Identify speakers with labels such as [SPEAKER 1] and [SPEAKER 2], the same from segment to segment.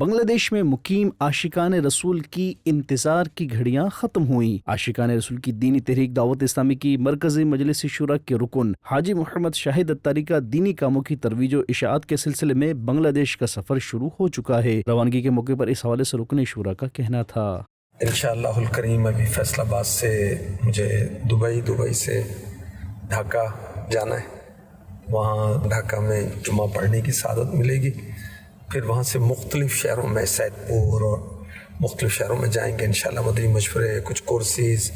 [SPEAKER 1] بنگلہ دیش میں مقیم عاشقان رسول کی انتظار کی گھڑیاں ختم ہوئیں۔ عاشقان رسول کی دینی تحریک دعوت اسلامی کی مرکزی مجلس شورا کے رکن حاجی محمد شاہد اتاری کا دینی کاموں کی ترویج و اشاعت کے سلسلے میں بنگلہ دیش کا سفر شروع ہو چکا ہے۔ روانگی کے موقع پر اس حوالے سے رکن شورا کا کہنا تھا:
[SPEAKER 2] انشاءاللہ الکریم ابھی فیصل آباد سے مجھے دبئی سے ڈھاکہ جانا ہے۔ وہاں ڈھاکہ میں جمعہ پڑھنے کی سعادت ملے گی، پھر وہاں سے مختلف شہروں میں سید پور اور مختلف شہروں میں جائیں گے انشاءاللہ۔ مدنی مشورے، کچھ کورسز،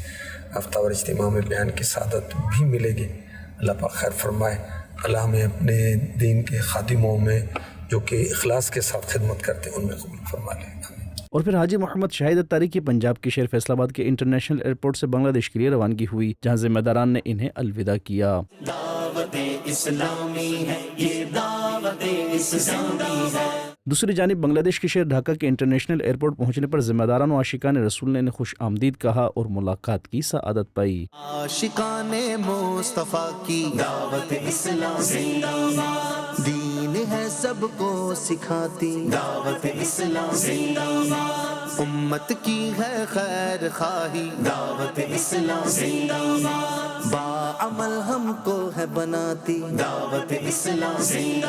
[SPEAKER 2] ہفتہ وار اجتماع میں بیان کی سعادت بھی ملے گی۔ اللہ پاک خیر فرمائے، اللہ ہمیں اپنے دین کے خادموں میں جو کہ اخلاص کے ساتھ خدمت کرتے ہیں ان میں قبول فرما لے۔
[SPEAKER 1] اور پھر حاجی محمد شاہد اتاری کی پنجاب کے شہر فیصل آباد کے انٹرنیشنل ایئرپورٹ سے بنگلہ دیش کے لیے روانگی ہوئی، جہاں ذمہ داران نے انہیں الوداع کیا۔
[SPEAKER 3] دعوت اسلامی ہے، یہ دعوت اسلامی ہے۔
[SPEAKER 1] دوسری جانب بنگلہ دیش کے شہر ڈھاکہ کے انٹرنیشنل ایئرپورٹ پہنچنے پر ذمہ داران و عاشقان رسول نے انہیں خوش آمدید کہا اور ملاقات کی سعادت پائی۔
[SPEAKER 4] عاشقان مصطفیٰ کی دعوت اسلامی دین ہے سب کو سکھاتی، دعوت اسلامی امت کی ہے خیر خواہی، دعوت اسلامی باعمل ہم کو ہے بناتی، دعوت اسلامی۔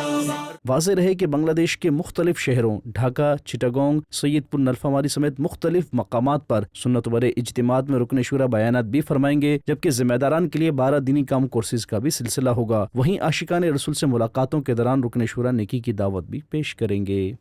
[SPEAKER 1] واضح رہے کہ بنگلہ دیش کے مختلف شہروں ڈھاکہ، چٹاگونگ، سید پور نلفاماری سمیت مختلف مقامات پر سنت والے اجتماعات میں رکن شورا بیانات بھی فرمائیں گے، جبکہ ذمہ داران کے لیے 12 دینی کام کورسز کا بھی سلسلہ ہوگا۔ وہیں عاشقان رسول سے ملاقاتوں کے دوران رکن شورا نیکی کی دعوت بھی پیش کریں گے۔